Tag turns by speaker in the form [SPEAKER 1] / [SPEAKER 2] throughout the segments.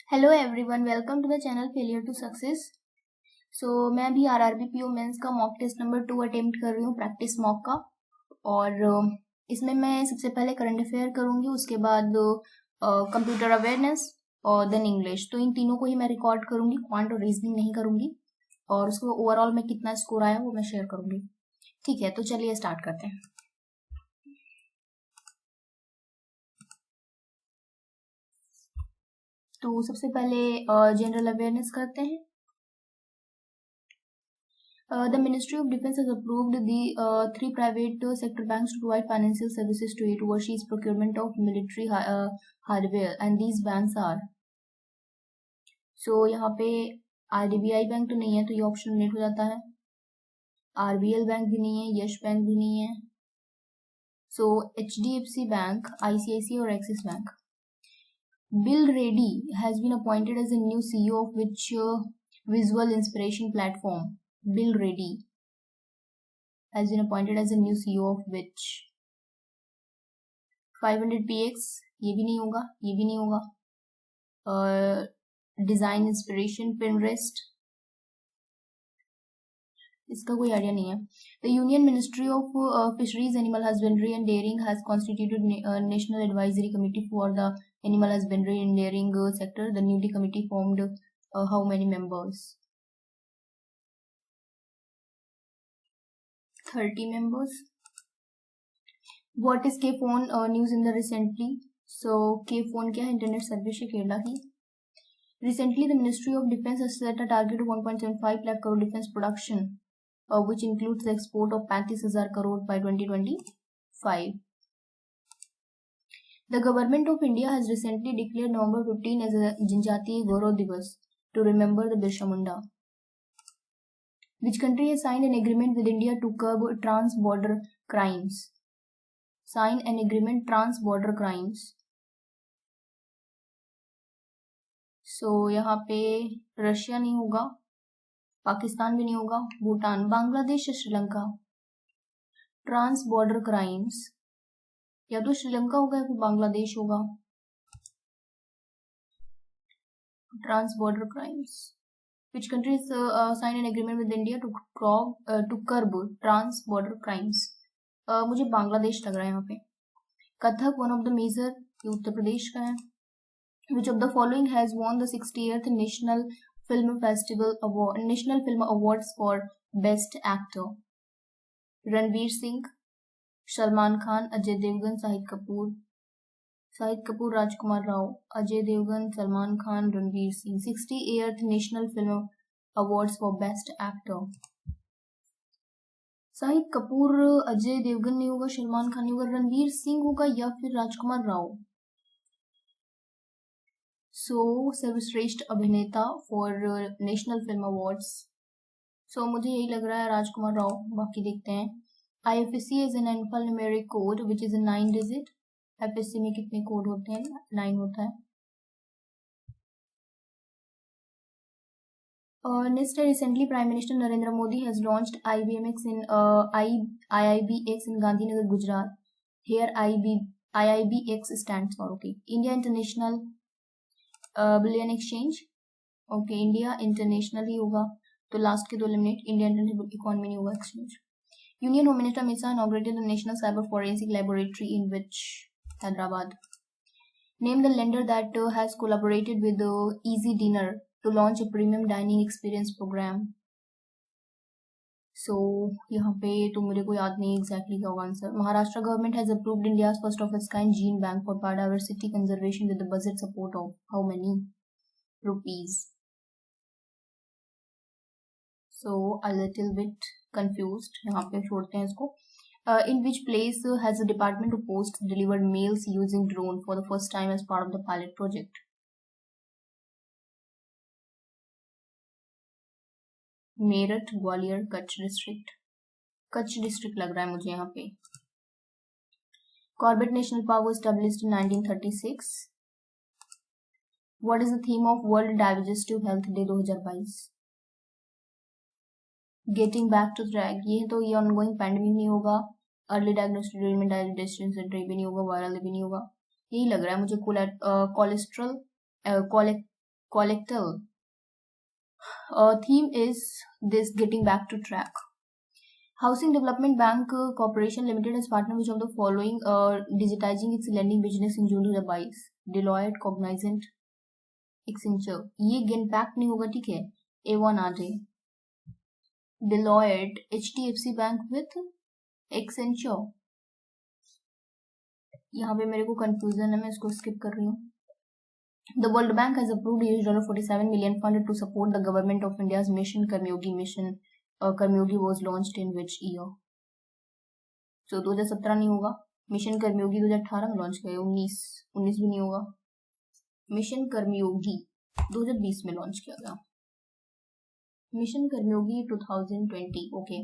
[SPEAKER 1] Hello everyone, welcome to the channel failure to success. मैं अभी RRB PO mains का mock test number 2 attempt कर रही हूँ, प्रैक्टिस मॉक का। और इसमें मैं सबसे पहले करंट अफेयर करूँगी, उसके बाद कंप्यूटर अवेयरनेस और देन इंग्लिश। तो इन तीनों को ही मैं रिकॉर्ड करूँगी, क्वांट और रीजनिंग नहीं करूँगी। और उसको ओवरऑल में कितना स्कोर आया वो मैं शेयर करूँगी। ठीक है, तो चलिए स्टार्ट करते हैं। तो सबसे पहले जनरल अवेयरनेस करते हैं। The Ministry of Defense has approved the 3 private sector banks to provide financial services to it overseas procurement of military hardware, and these banks are यहाँ पे RBI बैंक तो नहीं है, तो ये ऑप्शन नेट हो जाता है। RBL बैंक भी नहीं है, यश बैंक भी नहीं है। HDFC बैंक, ICICI और axis bank. Bill Reddy has been appointed as the new CEO of which visual inspiration platform? Bill Reddy has been appointed as the new CEO of which? 500px, ये भी नहीं होगा, ये भी नहीं होगा। Design inspiration, पिनरेस्ट, इसका कोई आइडिया नहीं है। The union ministry of fisheries, animal husbandry and dairying has constituted national advisory committee for the animal husbandry and dairying sector. The newly committee formed how many members? 30 members. What is K-phone news in the recently? K-phone क्या है? Internet service है केरला की। Recently, the Ministry of Defense has set a target of 1.75 lakh crore defense production, which includes the export of 35,000 crore by 2025. The government of India has recently declared November 15 as a Janjatiya Gaurav Divas to remember the Birsa Munda. Which country has signed an agreement with India to curb trans-border crimes? Sign an agreement trans-border crimes. यहाँ पे Russia नहीं होगा, पाकिस्तान भी नहीं होगा, भूटान, बांग्लादेश या Sri Lanka. Trans border crimes, या तो श्रीलंका होगा या फिर बांग्लादेश होगा। Trans border crimes. Which countries sign an agreement with India to curb trans-border crimes? मुझे बांग्लादेश लग रहा है यहाँ पे। Kathak, one of the major, ये उत्तर प्रदेश का है। Which of the following has won the 60th National Film Awards for Best Actor? Ranveer Singh, Salman Khan, Ajay Devgn, Shahid Kapoor, Rajkummar Rao, Ajay Devgn, Salman Khan, Ranveer Singh. 68th national film awards for best actor. Shahid Kapoor, Ajay Devgn नहीं होगा, सलमान खान नहीं होगा, रणवीर सिंह होगा या फिर राजकुमार राव। सर्वश्रेष्ठ अभिनेता फॉर नेशनल फिल्म अवार्ड्स। मुझे यही लग रहा है राजकुमार राव, बाकी देखते हैं। IFSC is an alphanumeric code which is a 9 digit. FSC में कितने कोड होते हैं? 9 होता है। Next, recently Prime Minister Narendra Modi has launched IBPS in IIBX in Gandhinagar, Gujarat. Here IIBX stands for India International Bullion Exchange. India International ही होगा, तो last के दो एलिमिनेट, इंडिया इंटरनेशनल इकोनॉमी नहीं होगा, exchange. Union Home Minister Amit Shah inaugurated the National Cyber Forensic Laboratory in which? Hyderabad. Name the lender that has collaborated with Easy Dinner to launch a premium dining experience program. यहाँ पे तो मेरे को याद नहीं exactly क्या होगा answer. Maharashtra government has approved India's first of its kind gene bank for biodiversity conservation with the budget support of how many rupees? A little bit confused, यहाँ पे छोड़ते हैं इसको। In which place has the Department of Post delivered mails using drone for the first time as part of the pilot project? Meerut, Gwalior, Kutch district. Kutch district लग रहा है मुझे यहाँ पे। Corbett National Park was established in 1936. What is the theme of World Digestive Health Day 2022? Getting back to track, ये तो ये ongoing pandemic नहीं होगा, early diagnostic treatment digestion centre भी नहीं होगा, वायरल भी नहीं होगा, यही लग रहा है मुझे। Cholesterol collective. Theme is this: getting back to track. Housing Development Bank Corporation Limited has partnered with of the following digitizing its lending business in June 2022. Deloitte, Cognizant, Accenture. ये गेन पैक नहीं होगा, ठीक है, A1 आ जाए. Deloitte, HDFC Bank with Accenture. यहाँ पे मेरे को कंफ्यूजन है, मैं इसको स्किप कर रही हूँ. The World Bank has approved $47 million fund to support the government of India's Mission Karmyogi. Mission Karmyogi was launched in which year? So 2017 नहीं होगा. मिशन कर्मयोगी 2018 में लॉन्च किया. 19 भी नहीं होगा. मिशन कर्मयोगी 2020 में लॉन्च किया गया. Mission Karmayogi 2020. Okay.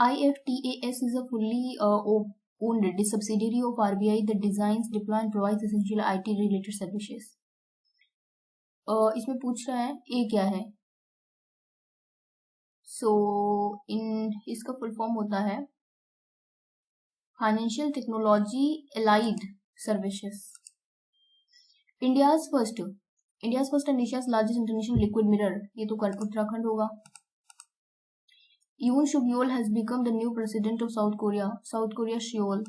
[SPEAKER 1] IFTAS is a fully owned subsidiary of RBI that designs, deploys and provides essential IT related services. इसमें पूछ रहा है ए क्या है. सो इसका फुल फॉर्म होता है financial technology allied services. India's first and Asia's largest international liquid mirror, ये तो उत्तराखंड होगा. Yoon Suk Yeol has become the new president of South Korea. South Korea Seoul.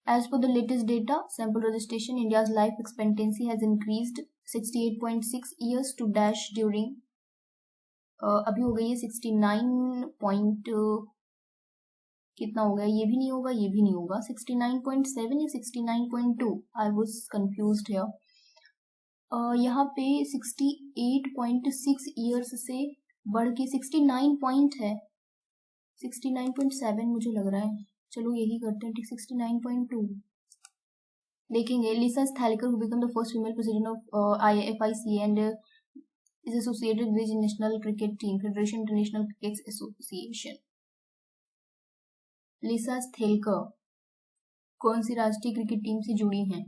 [SPEAKER 1] As per the latest data, sample registration, India's life expectancy has increased 68.6 years to dash during अभी हो गई है 69 point कितना हो गया, ये भी नहीं होगा, ये भी नहीं होगा. 69.7 या 69.2. I was confused here. यहाँ पे 68.6 ईयर्स से बढ़ के 69 पॉइंट है. 69.7 मुझे लग रहा है, चलो यही करते हैं, ठीक. 69.2 देखेंगे. लिसा स्थैलकर who became the first female president of IFIC and is associated with the National Cricket Team Federation International Cricket Association. लिसा स्थैलकर कौन सी राष्ट्रीय क्रिकेट टीम से जुड़ी हैं?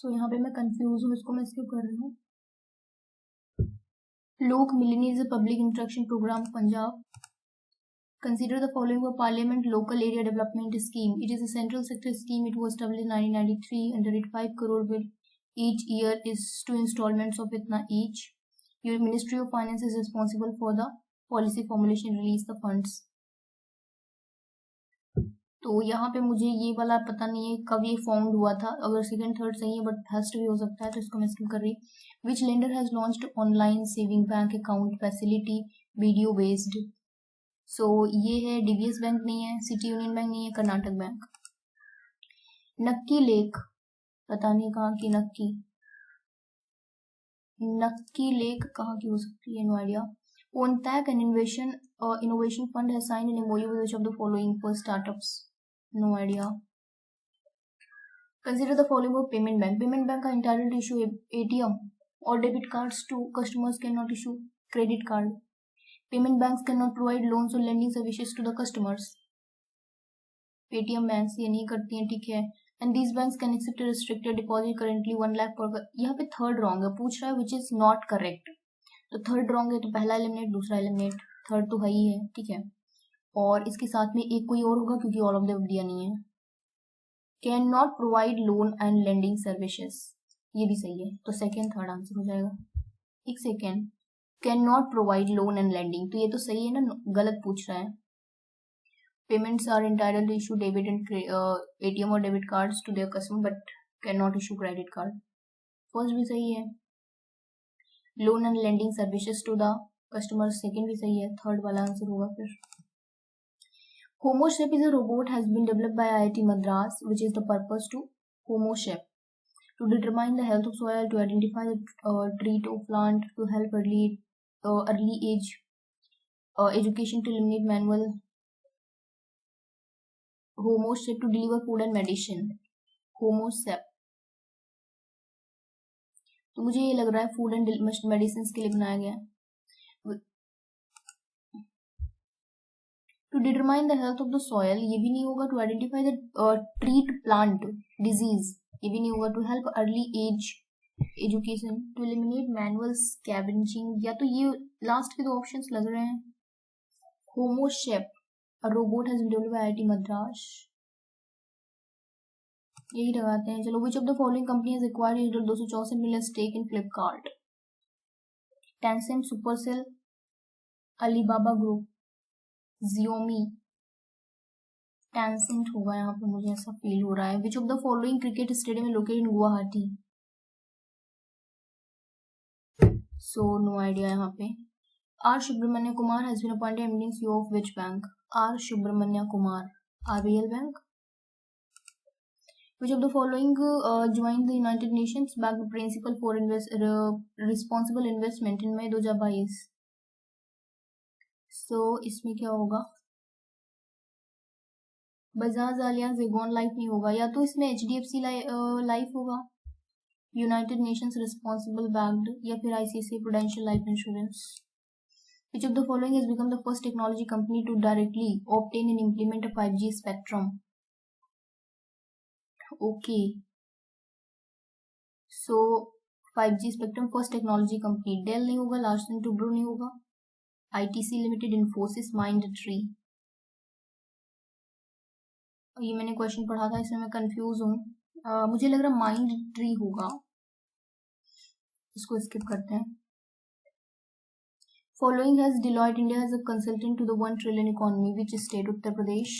[SPEAKER 1] तो यहाँ पे मैं कंफ्यूज हूँ, इसको मैं स्किप कर रही हूँ. Lok Milni is a public instruction programme Punjab. Consider the following for parliament local area development scheme. It is a central sector scheme. It was established in 1993. Under it 5 crore will each year is 2 installments of इतना each. Your Ministry of Finance is responsible for the policy formulation, release the funds. तो यहाँ पे मुझे ये वाला पता नहीं है कब ये फाउंड हुआ था. अगर सेकंड थर्ड सही है बट फर्स्ट भी हो सकता है, तो इसको मैं स्किप कर रही. Which lender has launched online saving bank account facility video based. So ये है डीबीएस बैंक नहीं है, सिटी यूनियन बैंक नहीं है, कर्नाटक बैंक. नक्की लेक, पता नहीं कहाँ की नक्की लेक कहाँ की हो सकती है, no idea. Pontag and Innovation Fund has signed an MOU with which of the following for startups? No idea. Consider the following for payment bank. Payment bank are entitled to issue ATM or debit cards to customers, cannot issue credit card. Payment banks cannot provide loans or lending services to the customers. Paytm banks ये नहीं करती हैं, ठीक है. And these banks can accept a restricted deposit currently 1 lakh per. यहाँ पे third wrong है, पूछ रहा है which is not correct. तो थर्ड रॉन्ग है, तो पहला एलिमिनेट, दूसरा एलिमिनेट, थर्ड तो है ही है, ठीक है. और इसके साथ में एक कोई और होगा क्योंकि ऑल ऑफ द दिया नहीं है. Can not provide loan and lending services, ये भी सही है, तो सेकेंड थर्ड आंसर हो जाएगा. एक second, can not provide loan and lending, तो ये तो सही है ना, गलत पूछ रहा है. Payments are entitled to issue debit and ATM और debit cards to their customer but can not issue credit card, first भी सही है. Loan and lending services to the customer, second भी सही है, थर्ड वाला आंसर होगा फिर. HomoShep is a robot has been developed by IIT Madras, which is the purpose to HomoShep to determine the health of soil, to identify the treat of plant, to help early age education, to eliminate manual. HomoShep to deliver food and medicine. HomoShep, तो मुझे ये लग रहा है food and medicine के लिए बनाया गया. To determine the health of the soil, ये भी नहीं होगा. To identify the treat plant disease, ये भी नहीं होगा. To help early age education, to eliminate manual scavenging, या तो ये लास्ट के दो ऑप्शंस लग रहे हैं. होमोशेप A robot has been developed by IIT Madras. यही लगाते हैं चलो. Which of the following company has acquired 264 million stake in Flipkart? Tencent, Supercell, Alibaba Group, Xiaomi. Tencent होगा यहाँ पे, मुझे ऐसा फील हो रहा है. Which of the following cricket stadium is located in Guwahati? So no idea यहाँ पे. R. Subramanya Kumar has been appointed MD and CEO of which bank? R. Subramanya Kumar, RBL Bank. Which of the following joined the United Nations backed principle for responsible investment in May 2022? So इसमें क्या होगा? Bajaj Allianz Aegon life नहीं होगा, या तो इसमें HDFC life होगा, United Nations responsible backed, या फिर ICICI prudential life insurance. Which of the following has become the first technology company to directly obtain and implement a 5G spectrum? Okay. So 5G spectrum first technology company. Dell नहीं होगा, Larsen & Toubro नहीं होगा, ITC Limited, Infosys, Mindtree. ये मैंने question पढ़ा था, इसमें मैं कंफ्यूज हूँ. मुझे लग रहा Mindtree होगा, इसको स्किप करते हैं. Following has Deloitte India as a consultant to the 1 trillion economy. Which state? Uttar Pradesh.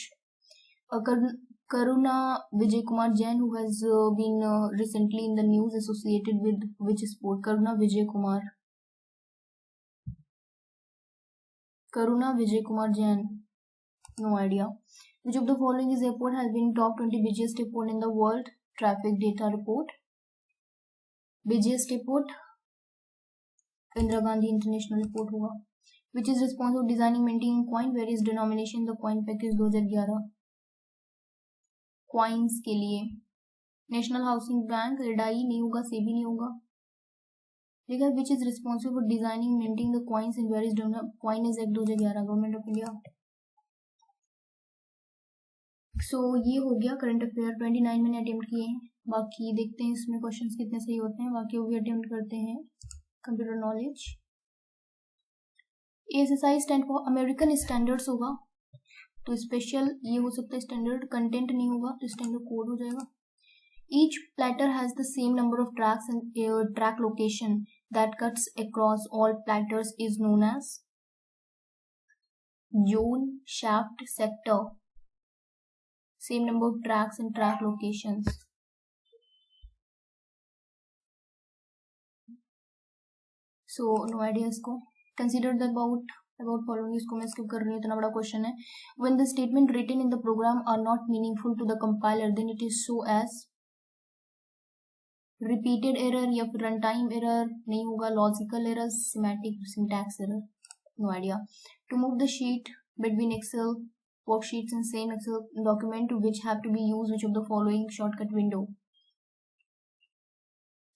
[SPEAKER 1] Karuna Vijay Kumar Jain, who has been recently in the news, associated with which sport? Karuna Vijay Kumar. Karuna Vijay Kumar Jain. No idea. Which of the following is airport has been top 20 busiest airport in the world? Traffic data report. Busiest airport Indira Gandhi International Airport होगा. Which is responsible for designing, maintaining coin various denomination the coin package 2011. Coins के लिए national housing bank, radii नहीं होगा, सेबी नहीं होगा. देखा which is responsible for designing, maintaining the coins in various coin is Act 2011 government of India. So ये हो गया करंट अफेयर. 29 मैंने अटेम्प्ट किए हैं, बाकी देखते हैं इसमें क्वेश्चंस कितने सही होते हैं, बाकी वो भी अटेम्प्ट करते हैं. Computer knowledge. ASSI stand for American standards होगा, तो स्पेशल ये हो सकता है, स्टैंडर्ड कंटेंट नहीं होगा तो स्टैंडर्ड कोड हो जाएगा. Each platter has the same number of tracks and track location that cuts across all platters is known as zone, shaft, sector. Same number of tracks and track locations. So no idea इसको. Consider the about following, इसको मैं skip कर रही हूँ, इतना बड़ा question है. When the statement written in the program are not meaningful to the compiler, then it is show as repeated error या फिर runtime error नहीं होगा, logical error, semantic syntax error. No idea. To move the sheet between Excel worksheets and same Excel document which have to be used, which of the following shortcut window?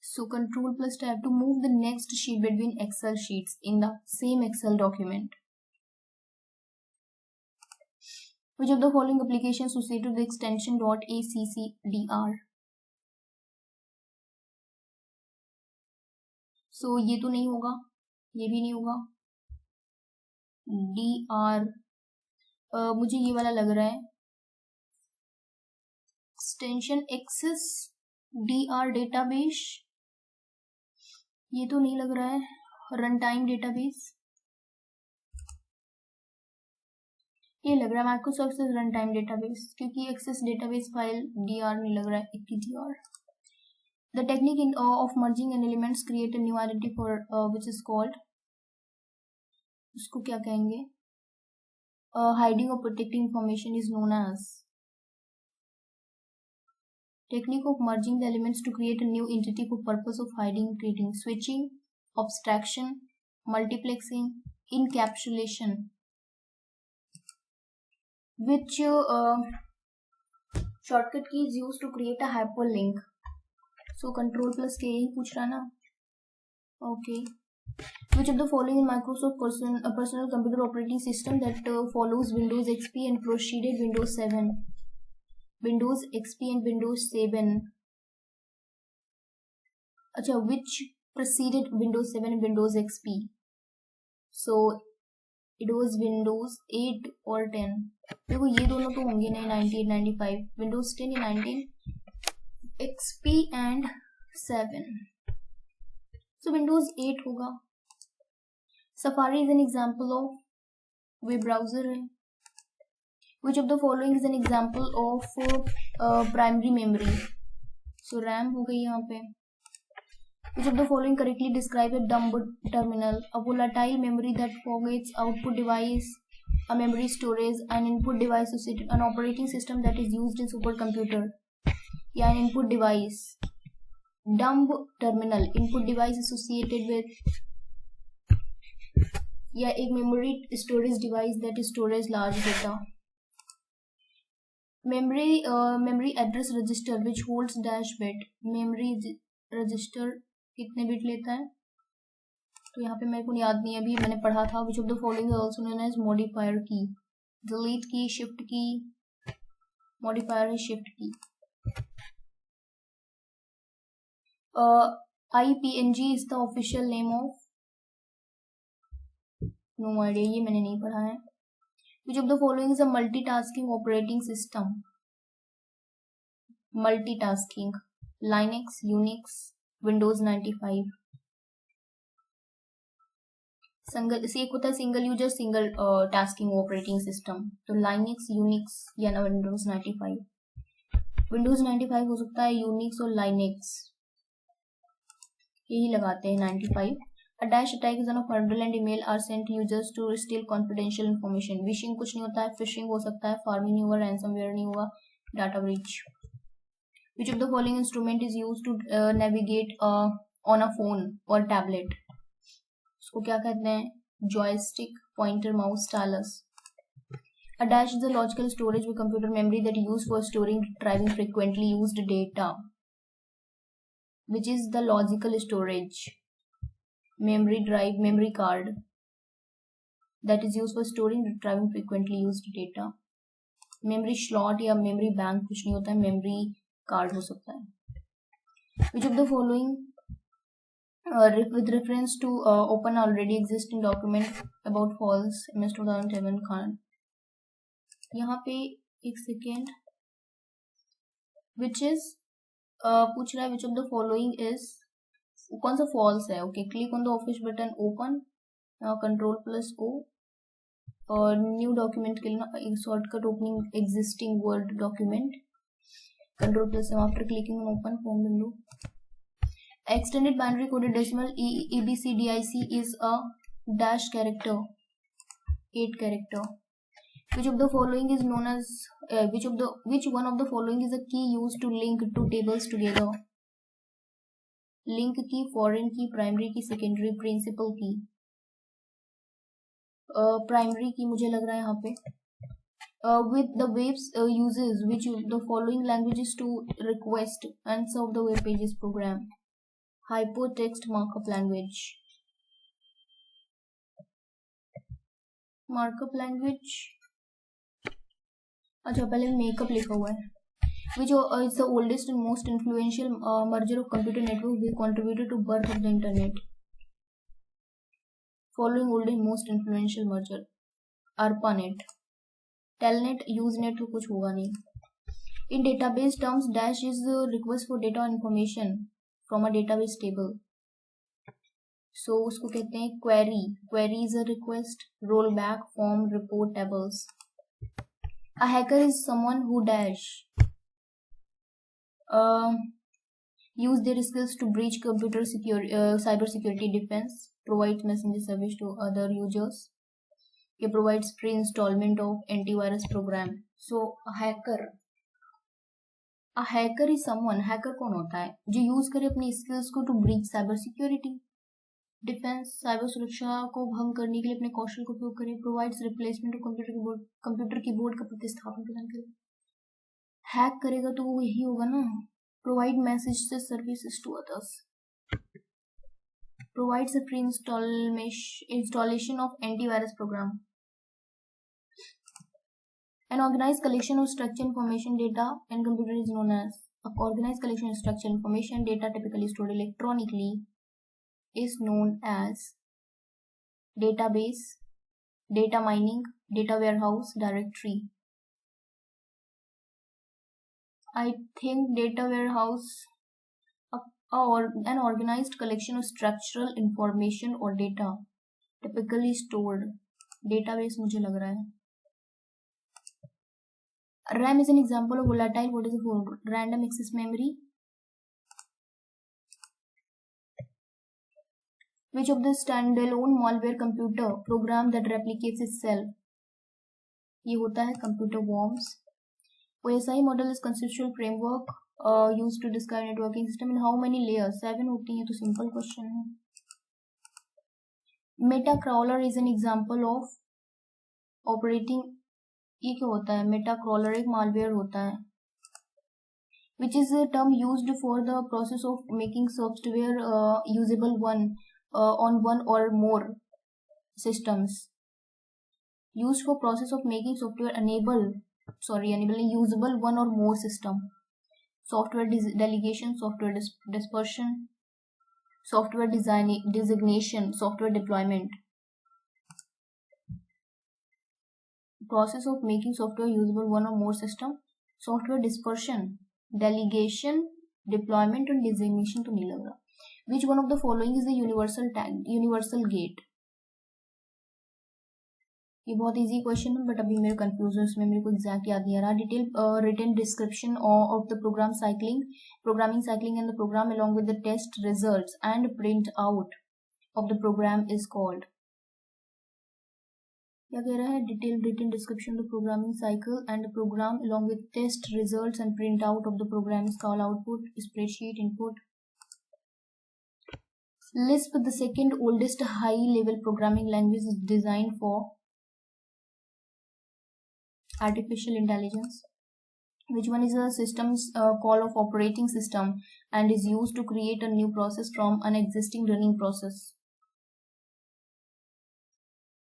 [SPEAKER 1] So Control plus Tab to move the next sheet between Excel sheets in the same Excel document. Which of the following applications associated with the extension .accdr? So ये तो नहीं होगा, ये भी नहीं होगा. DR मुझे ये वाला लग रहा है, एक्सटेंशन एक्सेस DR डेटाबेस. ये तो नहीं लग रहा है. रन टाइम डेटाबेस ये लग रहा है, माइक्रोसॉफ्ट रन टाइम डेटाबेस, क्योंकि एक्सेस डेटाबेस फाइल DR नहीं लग रहा है, ACDR. The technique of merging an elements create a new identity for which is called, उसको क्या कहेंगे? Hiding or protecting information is known as. Technique of merging the elements to create a new entity for purpose of hiding, creating, switching, abstraction, multiplexing, encapsulation. Which shortcut key is used to create a hyperlink? So Control plus K ही पूछ रहा ना. Okay. Which of the following in Microsoft personal computer operating system that follows Windows XP and preceded Windows 7? Windows XP and Windows 7. अच्छा, which preceded Windows 7 and Windows XP? So it was Windows 8 और 10. देखो ये दोनों तो होंगे नहीं 98 95. Windows 10 या 19, XP and 7. So Windows 8 होगा. Safari is an example of web browser है. Which of the following is an example of primary memory. So RAM हो गई यहाँ पे. Which of the following correctly describe a dumb terminal? A volatile memory that forgets output device, a memory storage, an input device associated, an operating system that is used in supercomputer, या an input device. Dumb terminal, input device associated with, या एक memory storage device that stores large data. Memory address register which holds dash bit. Memory register कितने bit लेता है तो यहाँ पे मेरे को याद नहीं है, अभी मैंने पढ़ा था. Which of the following is also known as modifier key. Delete key, shift key, modifier है shift key. IPNG is the official name of, no idea, ये मैंने नहीं पढ़ा है. Which of the following is a multitasking operating system. Multitasking, Linux, Unix, Windows 95. एक होता है single user single tasking operating system, तो लाइनेक्स, यूनिक्स या ना विंडोज 95. विंडोज 95 हो सकता है, यूनिक्स और लाइनेक्स यही लगाते हैं 95. A dash attack is one of hurdle and email are sent to users to steal confidential information. Wishing कुछ नहीं होता है, phishing हो सकता है, फार्मिंग नहीं होगा, ransomware नहीं होगा, data breach. Which of the following instrument is used to navigate on a phone or tablet? उसको क्या कहते हैं? Joystick, pointer, mouse, stylus. A dash is a logical storage with computer memory that is used for storing, retrieving frequently used data. Which is the logical storage? Memory drive, memory card that is used for storing, retrieving frequently used data. Memory slot या memory bank कुछ नहीं होता है, memory card हो सकता है. Which of the following with reference to open already existing document about false MS 2007 Khan. यहाँ पे एक सेकेंड. which is पूछ रहा है which of the following is, कौन सा false है. Okay, click on the office button, open, Ctrl+O और न्यू डॉक्यूमेंट के लिए ना एक shortcut opening existing word document, Ctrl+M after clicking on open form window. Extended binary coded decimal EBCDIC is a dash character, 8 character. Which of the following is known as which one of the following is a key used to link two tables together? Link key, foreign key, primary key, secondary, principal key. Primary key मुझे लग रहा है यहाँ पे. With the webs uses which the following languages to request and serve the web pages program? Hypertext markup language. Markup language. अच्छा पहले makeup लिखा हुआ है. Which is the oldest and most influential merger of computer networks that contributed to birth of the internet? Following old and most influential merger. ARPANET. Telnet, Usenet तो कुछ होगा नहीं. In database terms dash is request for data information from a database table. So उसको कहते हैं query. Query is a request, roll back, form, report, tables. A hacker is someone who dash use their skills to breach computer security, cyber security defense, provides messenger service to other users. It provides free installment of antivirus program. So a hacker is someone, hacker कौन होता है जो use करे अपनी skills को to breach cyber security defence, cyber सुरक्षा को भंग करने के लिए अपने कौशल का उपयोग करे. Provides replacement of computer keyboard का प्रतिस्थापन प्रदान करे. हैक करेगा तो वो यही होगा ना. Provide message services to others. provides a free installation of antivirus program. An organized collection of structured information data in computer is known as organized collection of structured information data typically stored electronically is known as database, data mining, data warehouse, directory. I think data warehouse, or an organized collection of structural information or data typically stored. Database मुझे लग रहा है. RAM is an example of volatile. What is a random access memory? Which of the standalone malware computer program that replicates itself? ये होता है computer worms. OSI model is conceptual framework used to describe networking system. In how many layers? 7 होती हैं. तो simple question है. Metacrawler is an example of operating. ये क्या होता है? Metacrawler एक malware होता है, which is a term used for the process of making software usable on one or more systems. Used for process of making software enabling usable one or more system. Software delegation, software dispersion, software designation, software deployment. Process of making software usable one or more system. Software dispersion, delegation, deployment and designation तो नहीं लग रहा. Which one of the following is the universal gate? ये बहुत easy question है, but अभी मेरे confusion उसमें मेरे को एग्जैक्ट याद नहीं आ रहा. Detail written description of the programming cycling and the program along with the test results and print out of the program is called. क्या कह रहा है? Detail written description of the programming cycle and the program along with test results and print out of the program is called output, spreadsheet, input. Lisp, the second oldest high level programming language, is designed for artificial intelligence. Which one is a system's call of operating system and is used to create a new process from an existing running process?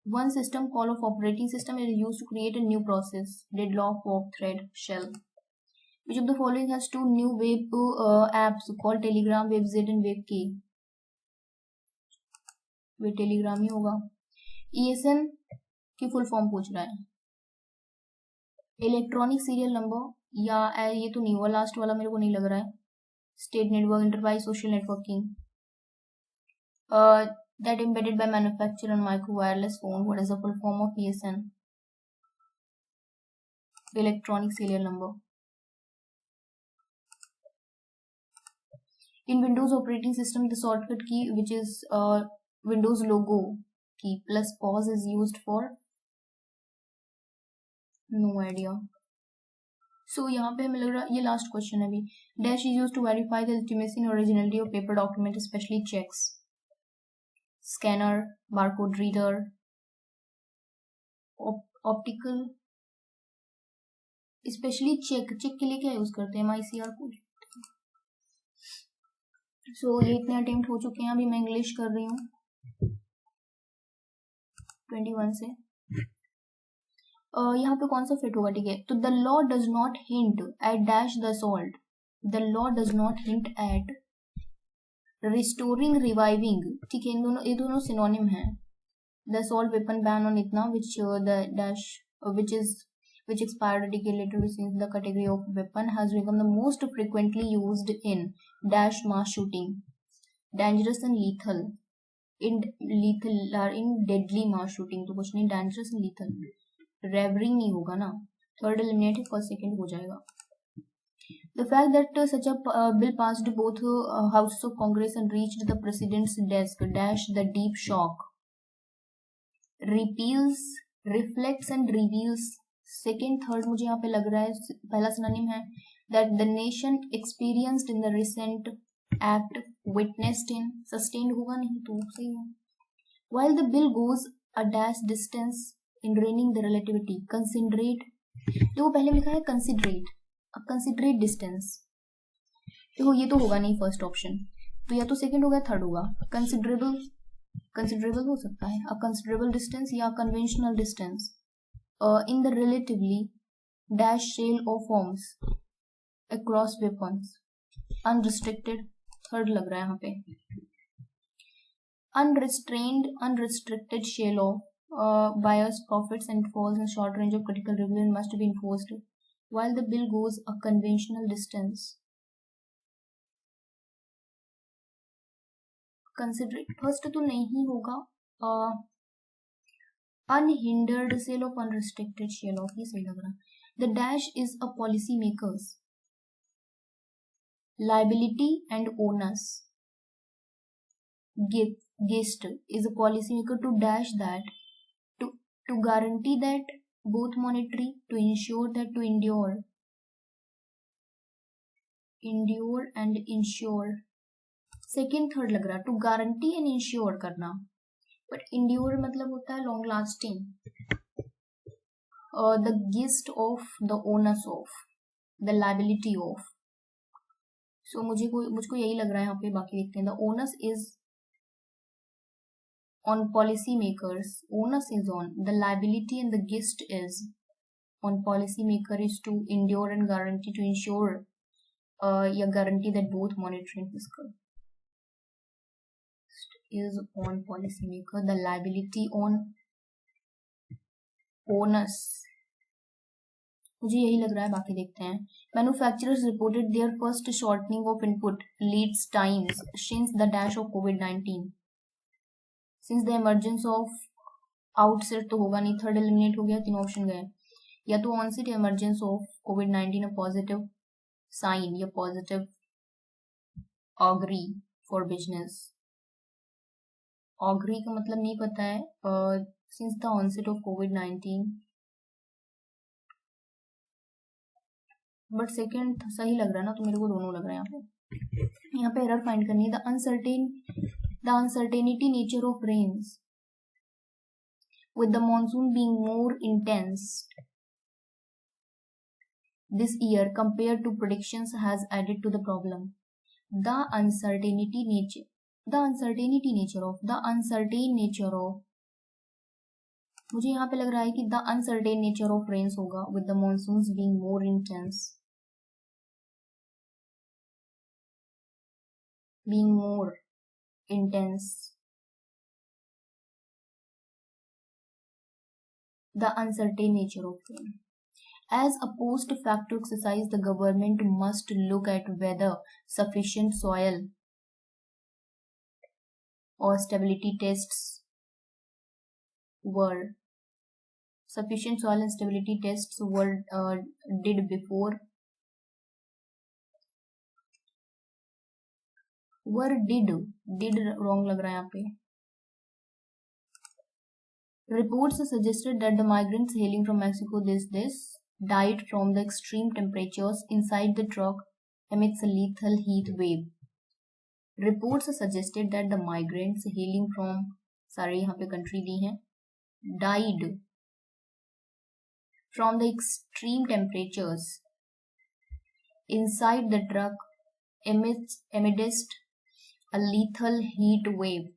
[SPEAKER 1] One system call of operating system is used to create a new process. Deadlock, fork, thread, shell. Which of the following has two new web apps called Telegram, WebZ and WebK? वे Telegram ही होगा. ESN की full form पूछ रहा है. Electronic serial number, या ये तो नहीं हुआ, लास्ट वाला मेरे को नहीं लग रहा है. State network, enterprise social networking, that embedded by manufacturer on micro wireless phone. What is the full form of ESN? Electronic serial number. In Windows operating system, the shortcut key, which is Windows logo key plus pause, is used for. No idea. So यहाँ पे हमें लग रहा है ये last question है अभी. Dash is used to verify the legitimacy and originality of paper document, especially checks. Scanner, barcode reader, optical, especially check के लिए क्या यूज करते हैं? MICR को. So ये इतने अटेम्प्ट हो चुके हैं. अभी मैं इंग्लिश कर रही हूँ 21 से. यहाँ पे कौन सा फिट होगा? ठीक है, तो the law does not hint at dash the salt. The law does not hint at restoring, reviving. ठीक है, ये दोनों सिनोनिम है. The salt weapon ban on इतना which the dash which expired a decade later since the category of weapon has become the most frequently used in dash mass shooting, dangerous and lethal. In deadly mass shooting तो कुछ नहीं, dangerous and lethal. रेवरिंग नहीं होगा ना. Third eliminate है, first second हो जाएगा. The fact that such a bill passed both houses of Congress and reached the president's desk dash the deep shock. Repeals, reflects and reveals. Second third मुझे यहाँ पे लग रहा है. पहला सिनोनिम है that the nation experienced in the recent act, witnessed in. sustained होगा नहीं तो सही है. While the bill goes a dash distance in draining the relativity, considerate. तो वो पहले लिखा है considerate, a considerate distance. देखो ये तो होगा नहीं फर्स्ट ऑप्शन, तो या तो सेकेंड होगा थर्ड होगा. कंसिडरेबल हो सकता है. a considerable distance या conventional distance in the relatively dash shell of forms across weapons. Unrestricted third लग रहा है यहाँ पे. Unrestrained, unrestricted shell of Buyers' profits and falls in short range of critical regulation must be enforced while the bill goes a conventional distance. Consider first तो नहीं होगा. Unhindered sale of unrestricted share of, ये सही लग रहा. The dash is a policy maker's liability and onus. Guest is a policy maker to dash that to guarantee that both monetary to ensure that to endure and ensure. Second third लग रहा है. To guarantee and insure करना, but endure मतलब होता है long lasting. The gist of, the onus of, the liability of. So मुझको यही लग रहा है यहाँ पे. बाकी देखते हैं. The onus is on policy makers. Onus is on the liability and the gist is on policy maker is to endure and guarantee to ensure या guarantee that both monetary and fiscal is on policy maker. The liability on onus. मुझे यही लग रहा है. बाकी देखते हैं. Manufacturers reported their first shortening of input lead times since the dash of COVID-19. Since the emergence of outset तो होगा नहीं, थर्ड एलिमिनेट हो गया, तीन ऑप्शन गए. या तो ऑनसेट या emergence of COVID-19 a positive sign या positive augury for business. augury का मतलब नहीं पता है. Since the onset of COVID-19, but second सही लग रहा है ना, तो मेरे को दोनों लग रहा है. यहाँ पे एरर फाइंड करनी है. The uncertainty nature of rains with the monsoon being more intense this year compared to predictions has added to the problem. The uncertain nature of मुझे यहाँ पे लग रहा है कि the uncertain nature of rains होगा with the monsoons being more intense. The uncertain nature of rain. As a post facto exercise, the government must look at whether sufficient soil or stability tests were did before. did wrong लग रहा है यहाँ पे. Reports suggested that the migrants hailing from Mexico died from the extreme temperatures inside the truck amidst a lethal heat wave. Reports suggested that the migrants hailing from, सारे यहाँ पे country दी हैं, died from the extreme temperatures inside the truck amidst a lethal heat wave.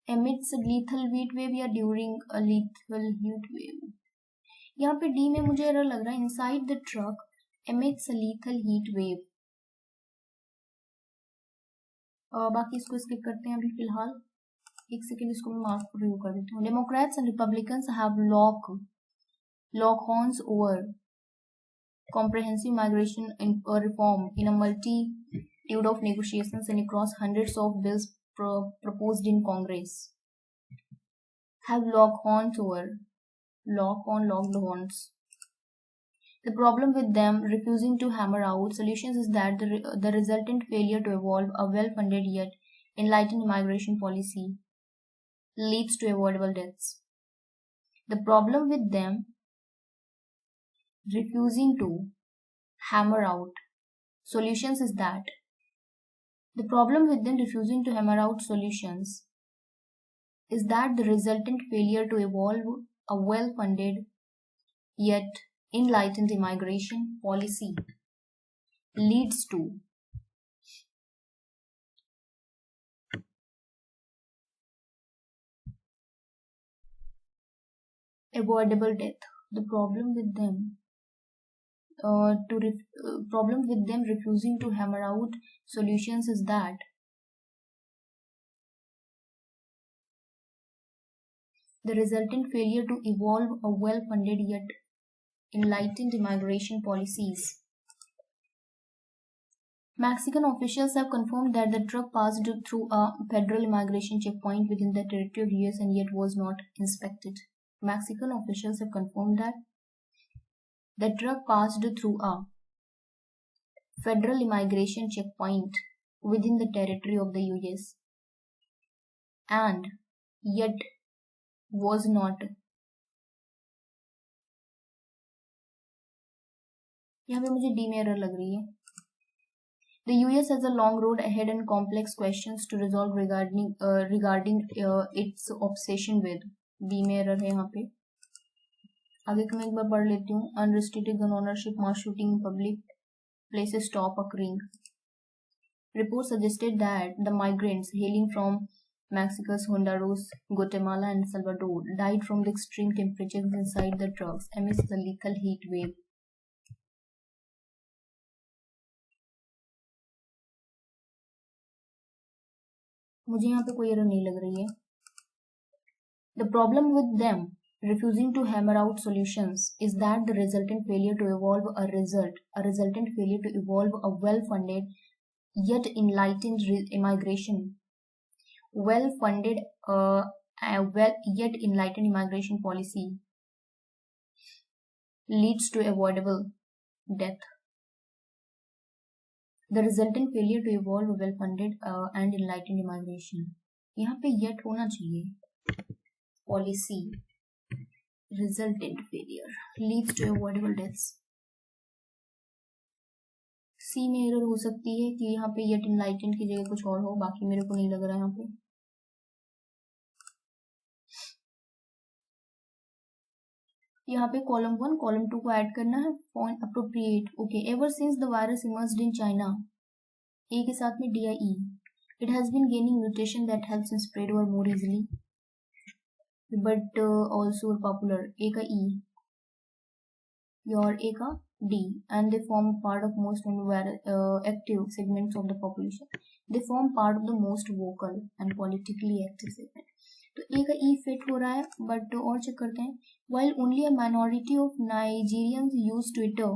[SPEAKER 1] Amidst a lethal heat wave या during a lethal heat wave. यहाँ पे D में मुझे error लग रहा है. Inside the truck amidst a lethal heat wave. बाकी इसको स्किप करते हैं अभी फिलहाल. एक सेकेंड इसको मैं मार्क रिव्यू कर देती हूँ. Democrats and Republicans have lock horns over comprehensive migration reform in a multitude of negotiations and across hundreds of bills proposed in Congress. Have locked the horns. The problem with them refusing to hammer out solutions is that the resultant failure to evolve a well-funded yet enlightened immigration policy leads to avoidable deaths. The problem with them refusing to hammer out solutions is that the resultant failure to evolve a well-funded yet enlightened immigration policy leads to avoidable death. The problem with them refusing to hammer out solutions is that the resultant failure to evolve a well-funded yet enlightened immigration policies. Mexican officials have confirmed that the truck passed through a federal immigration checkpoint within the territory of US and yet was not inspected. Mexican officials have confirmed that the truck passed through a federal immigration checkpoint within the territory of the US and yet was not. यहाँ पे मुझे D में error लग रही है. The US has a long road ahead and complex questions to resolve regarding its obsession with. B में error है यहाँ पे. आगे का मैं एक बार पढ़ लेती हूँ. Unrestricted gun ownership, mass shooting in public places stop occurring. Reports suggested that the migrants hailing from Mexico's Honduras, Guatemala, and Salvador died from the extreme temperatures inside the trucks amidst the lethal heat wave. मुझे यहाँ पे कोई error नहीं लग रही है. The problem with them refusing to hammer out solutions is that the resultant failure to evolve a well-funded yet enlightened immigration policy leads to avoidable death. The resultant failure to evolve a well-funded and enlightened immigration. यहाँ पे yet होना चाहिए. Policy resultant failure leads to avoidable deaths. C में error हो सकती है कि यहाँ पे yet enlightened की जगह कुछ और हो. बाकी मेरे को नहीं लग रहा है यहाँ पे. यहाँ पे column 1 column 2 को ऐड करना है. Point appropriate. Okay. Ever since the virus emerged in China, A के साथ में DIE, it has been gaining mutation that helps in spread over more easily, but also popular. A का E, your A का D, and they form part of most active segments of the population. They form part of the most vocal and politically active segment. तो ए का ई fit हो रहा है, but और check करते हैं. While only a minority of Nigerians use Twitter,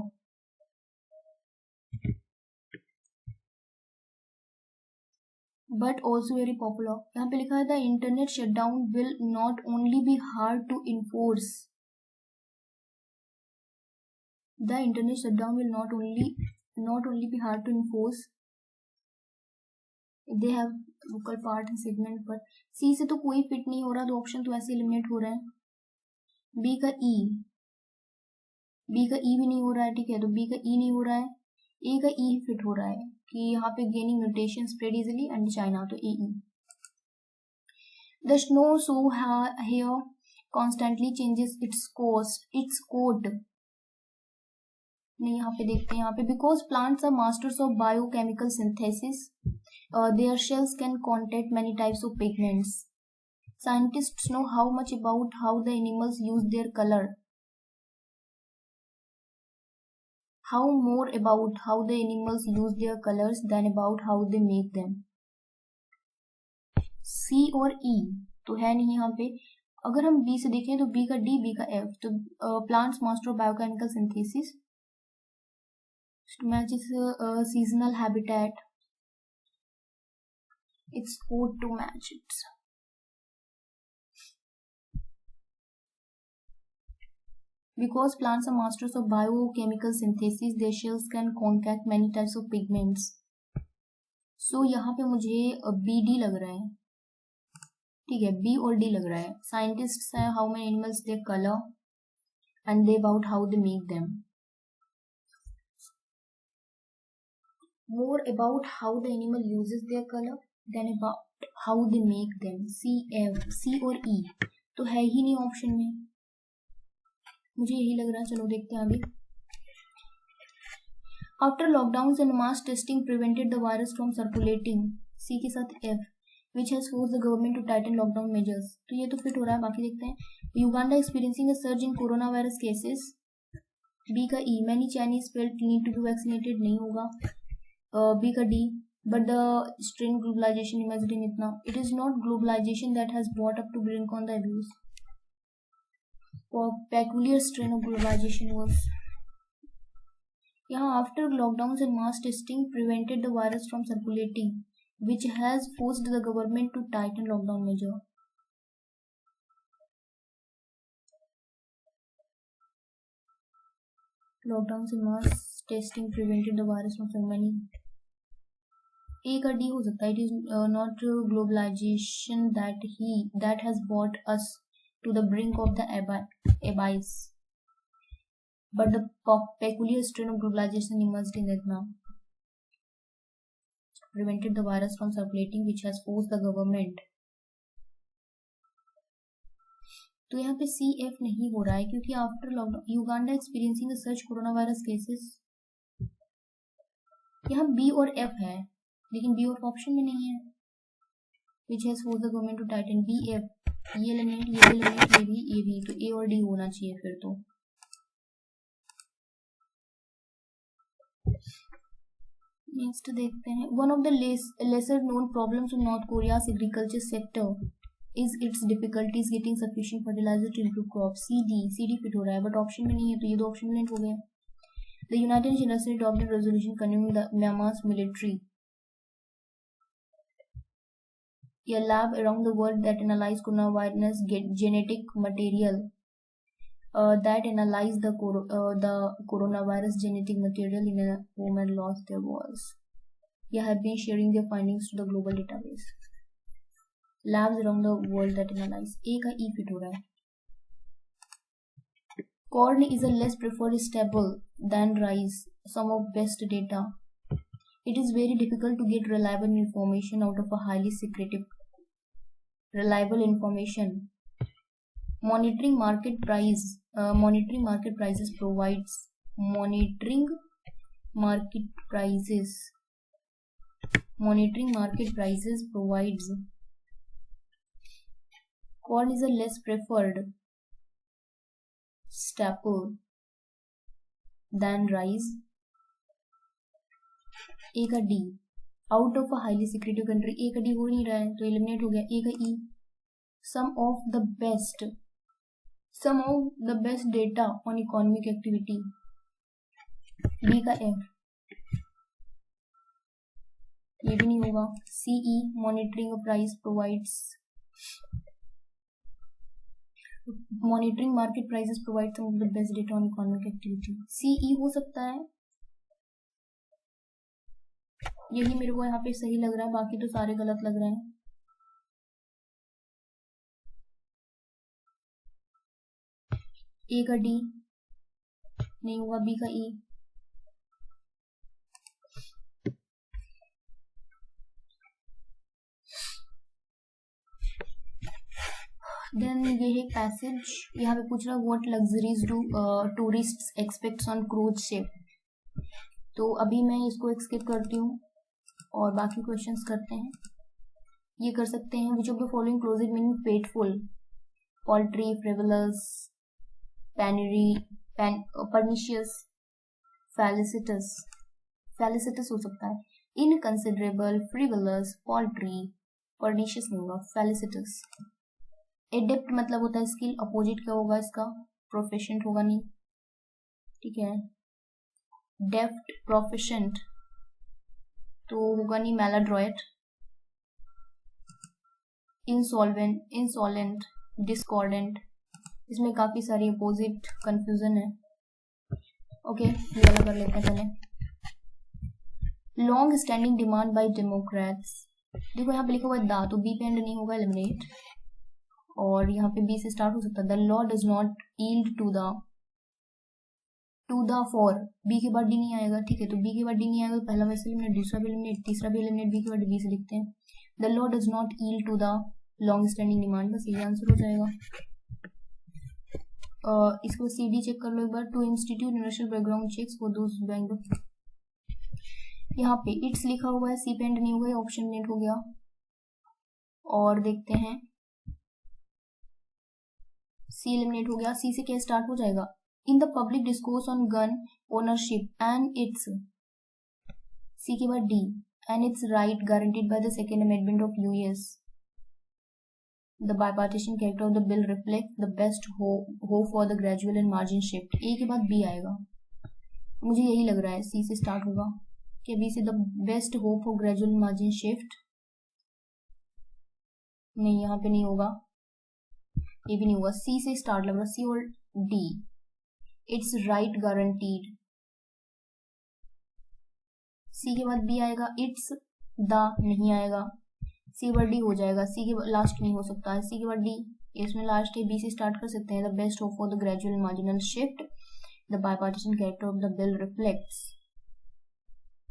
[SPEAKER 1] but also very popular. यहाँ पे लिखा है the internet shutdown will not only be hard to enforce. The internet shutdown will not only be hard to enforce. They have vocal part and segment, पर सी से तो कोई fit नहीं हो रहा, तो ऑप्शन तो ऐसे एलिमिनेट हो रहे हैं. बी का ई भी नहीं हो रहा है. ठीक है, तो बी का ई नहीं हो रहा है. ए का ई फिट हो रहा है कि यहाँ पे gaining mutation spread easily and China, तो A E. The snow so hair constantly changes its coat. नहीं, यहाँ पे देखते हैं. यहाँ पे because plants are masters of biochemical synthesis, their shells can contain many types of pigments. Scientists know how much about how the animals use their color. How more about how the animals use their colors than about how they make them. C और E तो है नहीं यहाँ पे. अगर हम B से देखें तो B का D, B का F. तो plants master of biochemical synthesis matches seasonal habitat. It's code to match it. Because plants are masters of biochemical synthesis, their shells can contact many types of pigments. So यहाँ पे मुझे BD लग रहा है. ठीक है, B और D लग रहा है. Scientists say how many animals they color and they about how they make them. More about how the animal uses their color than about how they make them. C और E तो है ही नहीं option में. मुझे यही लग रहा है. चलो देखते हैं आगे. After lockdowns and mass testing prevented the virus from circulating. C के साथ F, which has forced the government to tighten lockdown measures. तो ये तो फिट हो रहा है. बाकी देखते हैं. Uganda experiencing a surge in coronavirus cases. B का E, many Chinese felt need to be vaccinated. नहीं होगा. B का D, but the strain globalization emerged in itna. It is not globalization that has brought up to brink on the abuse. peculiar strain of globalization was यहाँ after lockdowns and mass testing prevented the virus from circulating, which has forced the government to tighten lockdown measure. Lockdowns and mass testing prevented the virus from circulating. A का D हो सकता है. It is not globalization that has brought us to the brink of the abyss, but the peculiar strain of globalization emerged in Vietnam, prevented the virus from circulating, which has forced the government. तो यहाँ पे CF नहीं हो रहा है क्योंकि after lockdown Uganda experiencing search corona virus cases. यहाँ B और F है लेकिन B और ऑप्शन में नहीं है. Which has force the government to tighten. B F ये एलिमेंट ये भी तो A और D होना चाहिए फिर तो. नेक्स्ट देखते हैं. One of the lesser known problems of north Korea's agriculture sector is its difficulties getting sufficient fertilizer to improve crops. CD fit हो रहा है बट ऑप्शन में नहीं है तो ये दो ऑप्शन में हो गए. The United Nations adopted resolution condemning the Myanmar's military. A lab around the world that analyzed coronavirus genetic material that analyzed the coronavirus genetic material in a woman lost their voice. They have been sharing their findings to the global database. Labs around the world that analyze. A का E fit हो रहा है. Corn is a less preferred staple than rice. Some of best data. It is very difficult to get reliable information out of a highly secretive. Reliable information. Monitoring market prices provides. Monitoring market prices provides. Corn is a less preferred staple than rice. A का D. Out of a highly secretive country. A का D हो नहीं रहा है तो eliminate हो गया. A का E. Some of the best data on economic activity. B का F. ये भी नहीं होगा. CE. Monitoring a price provides. Monitoring market prices provides some of the best data on economic activity. CE हो सकता है. यही मेरे को यहाँ पे सही लग रहा है बाकी तो सारे गलत लग रहे हैं. A का D नहीं होगा. B का E. देन ये है पैसेज. यहाँ पे पूछ रहा है what luxuries do tourists aspects on cruise ship. तो अभी मैं इसको स्किप करती हूँ और बाकी क्वेश्चंस करते हैं. ये कर सकते हैं. Which of the following closing meaning fateful. Paltry, frivolous, pernicious, felicitous हो सकता है. इनकंसिडरेबल, फ्रिवलस, पॉल्ट्री, परनिशियस नहीं होगा. फैलिसिटस. एडेप्ट मतलब होता है स्किल. अपोजिट क्या होगा इसका. प्रोफिशिएंट होगा नहीं. ठीक है. डेफ्ट, प्रोफिशिएंट तो होगा नहीं. मैलाड्रॉयट, इंसॉलेंट, डिस्कॉर्डेंट. इसमें काफी सारी अपोजिट कंफ्यूजन है. ओके ये वाला कर लेते हैं पहले. Long standing demand by Democrats. देखो यहाँ पे लिखा हुआ है दा तो बी पे एंड नहीं होगा. एलिमिनेट. और यहाँ पे बी से स्टार्ट हो सकता है. The law does not yield to the for. B के बाद डी नहीं आएगा. ठीक है तो बी के बाद डी नहीं आएगा. पहला वैसे एलिमिनेट, दूसरा भी एलिमिनेट, तीसरा भी एलिमिनेट. बी के बाद बी से लिखते हैं. The law does not yield to the long standing demand. बस यही आंसर हो जाएगा. इसको सी डी चेक कर लो एक बार. To institute universal background checks for those bank. यहाँ पे इट्स लिखा हुआ है. सी पे एंड नहीं हुआ. ऑप्शन नेट हो गया. और देखते हैं. सी एलिमिनेट हो गया. सी से क्या स्टार्ट हो जाएगा. In the public discourse on gun ownership and its. C के बाद D. And its right guaranteed by the second amendment of US. The bipartition character of the bill reflects the best hope for the gradual and margin shift. A के बाद B आएगा, मुझे यही लग रहा है C से स्टार्ट होगा कि B से the best hope for gradual margin shift. नहीं, यहाँ पे नहीं होगा, ये भी नहीं होगा, C से स्टार्ट लग रहा, C और D. It's right guaranteed. C के बाद B आएगा, it's the नहीं आएगा, C के बाद D हो जाएगा, C के लास्ट नहीं हो सकता है, C के बाद D, इसमें लास्ट है, B से स्टार्ट कर सकते हैं. The best hope for the gradual and marginal shift. The bipartisan character of the bill reflects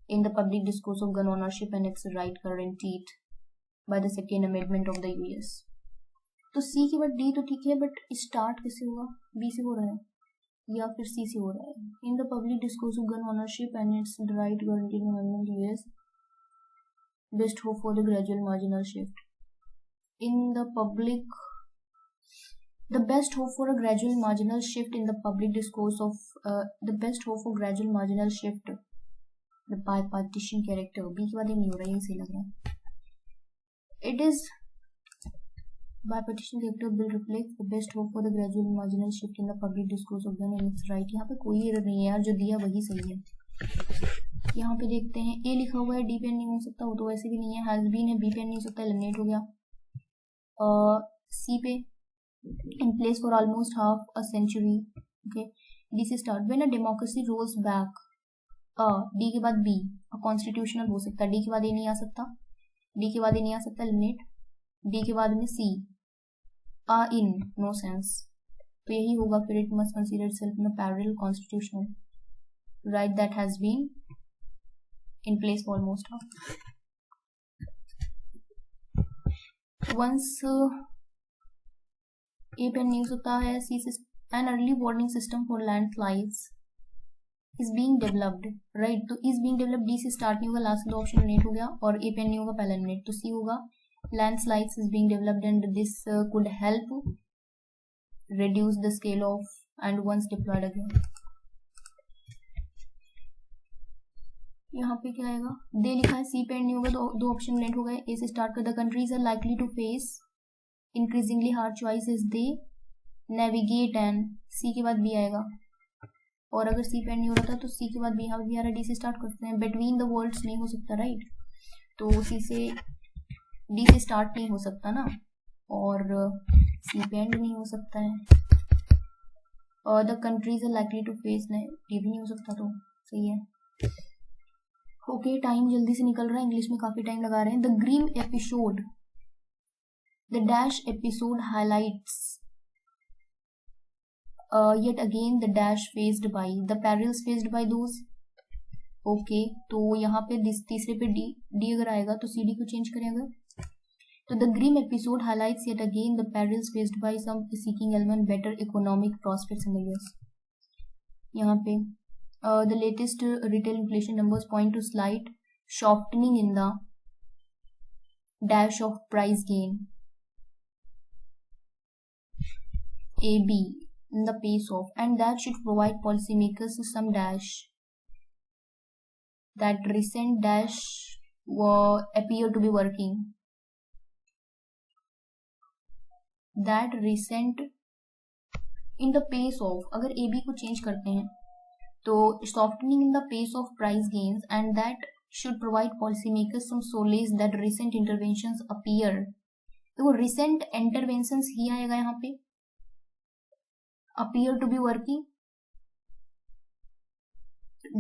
[SPEAKER 1] in the public discourse of gun ownership and its right guaranteed by the second amendment of the US. तो C के बाद D तो ठीक है, but start किससे होगा? B से हो रहा है या फिर C से हो रहा है? In the public discourse of gun ownership and its right guaranteed amendment US. Best hope for the gradual marginal shift. In the public, the best hope for a gradual marginal shift in the public discourse of the best hope for gradual marginal shift. The bipartisan character. B के बाद नहीं हो रहा है, ये सही लग रहा है. It is bipartisan character will reflect the best hope for the gradual marginal shift in the public discourse of gun and its right. यहाँ पे कोई एरर नहीं है यार, जो दिया वही सही है. यहाँ पे देखते हैं, ए लिखा हुआ है, डी पेन नहीं हो सकता, वो तो वैसे भी नहीं है, हैज बीन है, बी पेन नहीं हो सकता, एलिमिनेट हो गया. C pay in place for almost half a century. Okay, D से start. When a democracy rolls back, D के बाद बी, कॉन्स्टिट्यूशनल हो सकता है, डी के बाद ए नहीं आ सकता, डी के बाद ए नहीं आ सकता, एलिमिनेट. डी के बाद में सी, इन नो सेंस, तो यही होगा फिर. It must consider itself in a parallel constitutional right that has been in place for almost half. Once A pen नहीं हो सकता है, C से an early warning system for landslides is being developed, right? तो is being developed, D से start नहीं होगा, last दो ऑप्शन एलिमिनेट हो गया, और A pen नहीं होगा, पहला एलिमिनेट, तो C होगा. Landslides is being developed and this could help reduce the scale of and once deployed again. यहाँ पे क्या आएगा? दे लिखा है, सी पेंड नहीं होगा, तो दो ऑप्शन लेट हो गए. ए से स्टार्ट कर. The countries are likely to face increasingly hard choice is they navigate and. C के बाद बी आएगा, और अगर सी पेंड नहीं हो रहा था तो सी के बाद बी. यहाँ भी आ रहा है, डी से स्टार्ट करते हैं. बिटवीन द वर्ड्स नहीं हो सकता, राइट? तो सी से डी से स्टार्ट नहीं हो सकता ना, और सी पेंड नहीं हो सकता है, और the countries are likely to face, D भी नहीं हो सकता, तो सही है. ओके, टाइम जल्दी से निकल रहा है, इंग्लिश में काफी टाइम लगा रहे हैं. The grim episode, the dash episode highlights yet again the dash faced by the perils faced by those. Okay, तो यहाँ पे तीसरे पे डी अगर आएगा तो सी डी को चेंज करें अगर, तो the grim episode highlights yet again the perils faced by some seeking element better economic prospects in the US. यहाँ पे the latest retail inflation numbers point to slight softening in the dash of price gain AB in the pace of, and that should provide policymakers some dash. That recent dash appear to be working. That recent in the pace of, अगर AB को change करते हैं तो softening in the pace of price gains, and that should provide policymakers some solace that recent interventions appear. तो recent interventions ही आएगा यहाँ पे, appear to be working.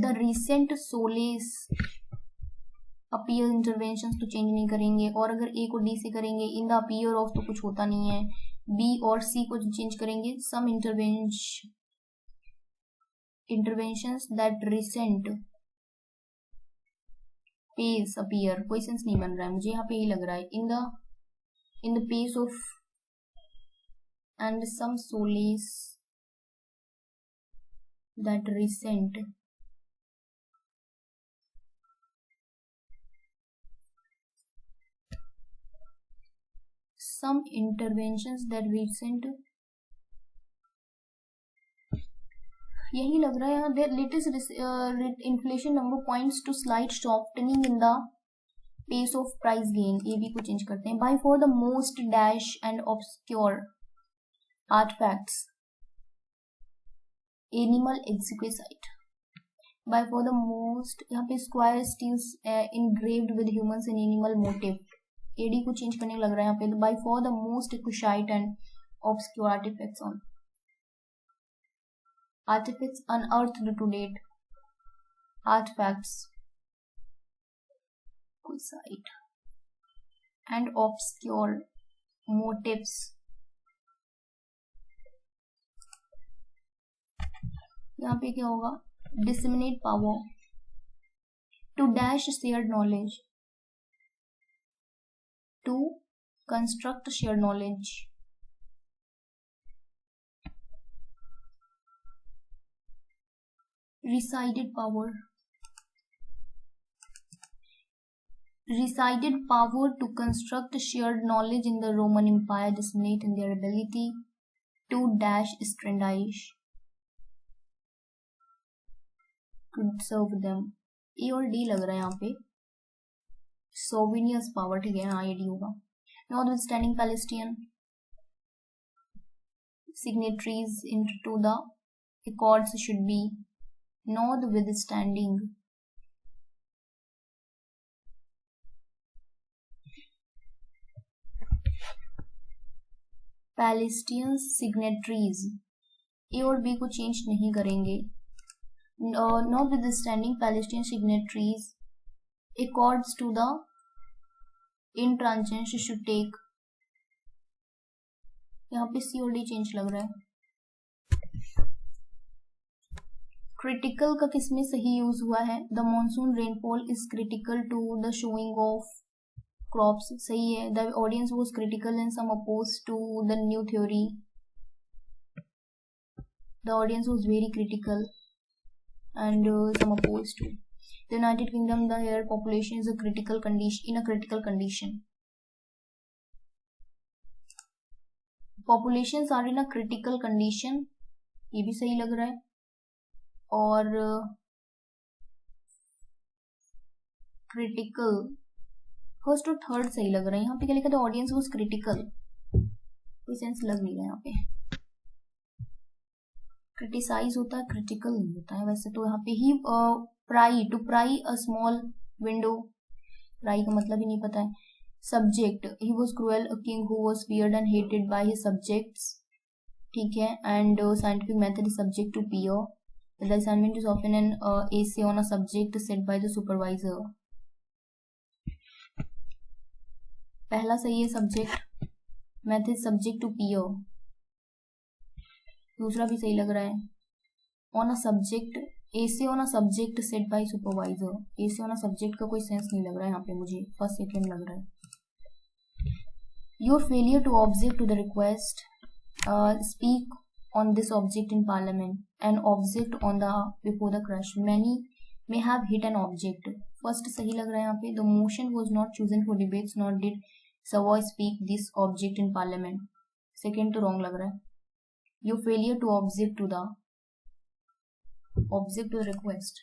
[SPEAKER 1] The recent solace appear interventions तो change नहीं करेंगे, और अगर A को D से करेंगे, in the appear of तो कुछ होता नहीं है, B और C को चेंज करेंगे, some interventions that recent pace appear. कोई सेंस नहीं बन रहा है मुझे, यहाँ पे ही लग रहा है, in the pace of and some solace that recent some interventions that recent, यही लग रहा है यहाँ. their latest inflation number points to slight softening in the pace of price gain, A B को चेंज करते हैं. By for the most dash and obscure artifacts animal exquisite. By for the most, यहाँ पे square steels engraved with humans and animal motive, A D change करने लग रहा है यहाँ पे. By for the most exquisite and obscure artifacts on artifacts unearthed to date, artifacts site and obscure motives. यहाँ पे क्या होगा, disseminate power to dash shared knowledge, to construct shared knowledge, resided power to construct shared knowledge in the Roman Empire, disseminate in their ability to dash standardize to serve them. ए और D लग रहा है यहाँ पे, सोविनियस power, ठीक है, हाँ ये डी होगा. Notwithstanding Palestinian signatories into the accords should be notwithstanding Palestinian signatories, ए और बी को चेंज नहीं करेंगे. Notwithstanding Palestinian signatories accords to the intransigence should take, यहाँ पे सी और डी चेंज लग रहा है. क्रिटिकल का किसमें सही यूज हुआ है, the monsoon rainfall is critical to the showing of crops, सही है. The audience was critical and some oppose to the new theory, the audience was very critical and some oppose to. The United Kingdom, the hare population is a critical condition, in a critical condition, populations are in a critical condition, ये भी सही लग रहा है. और critical first और third सही लग रहा है. यहाँ पे क्या लिखा था, ऑडियंस वाज क्रिटिकल, कोई सेंस लग नहीं रहा. यहाँ पे क्रिटिसाइज होता है, क्रिटिकल नहीं होता है वैसे तो. यहाँ पे ही pry, to pry a small window, pry का मतलब ही नहीं पता है. Subject, he was cruel, a king who was feared and hated by his subjects, ठीक है. And scientific method is subject to P. The assignment is often an essay on a subject set by the supervisor. पहला सही है, subject, method subject to PO. दूसरा भी सही लग रहा है, on a subject, essay on a subject set by supervisor. essay on a subject का कोई सेंस नहीं लग रहा है यहाँ पे मुझे, फर्स्ट सेकेंड लग रहा है. Your failure to object to the request, speak on this object in parliament, an object on the before the crush, many may have hit an object. First सही लग रहा है यहाँ पे. The motion was not chosen for debates nor did Savoy speak this object in parliament. Second तो wrong लग रहा है. Your failure to object to the request.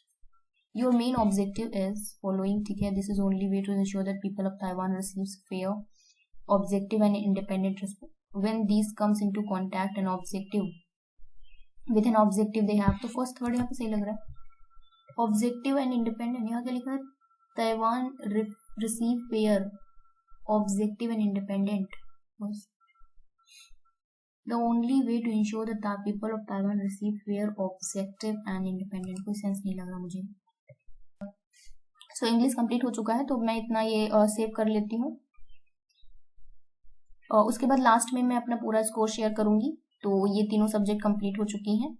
[SPEAKER 1] Your main objective is following, ठीक है. This is only way to ensure that people of Taiwan receives fair, objective and independent response. When these comes into contact an objective with an objective they have, तो first third यहाँ पे सही लग रहा है. Objective and independent, यहाँ क्या लिखा है, Taiwan receive fair, objective and independent. The only way to ensure that the people of Taiwan receive fair, objective and independent, कोई सेंस नहीं लग रहा मुझे. सो इंग्लिश कंप्लीट हो चुका है, तो मैं इतना ये सेव कर लेती हूँ. उसके बाद लास्ट में मैं अपना पूरा स्कोर शेयर करूंगी. तो ये तीनों सब्जेक्ट कंप्लीट हो चुकी हैं.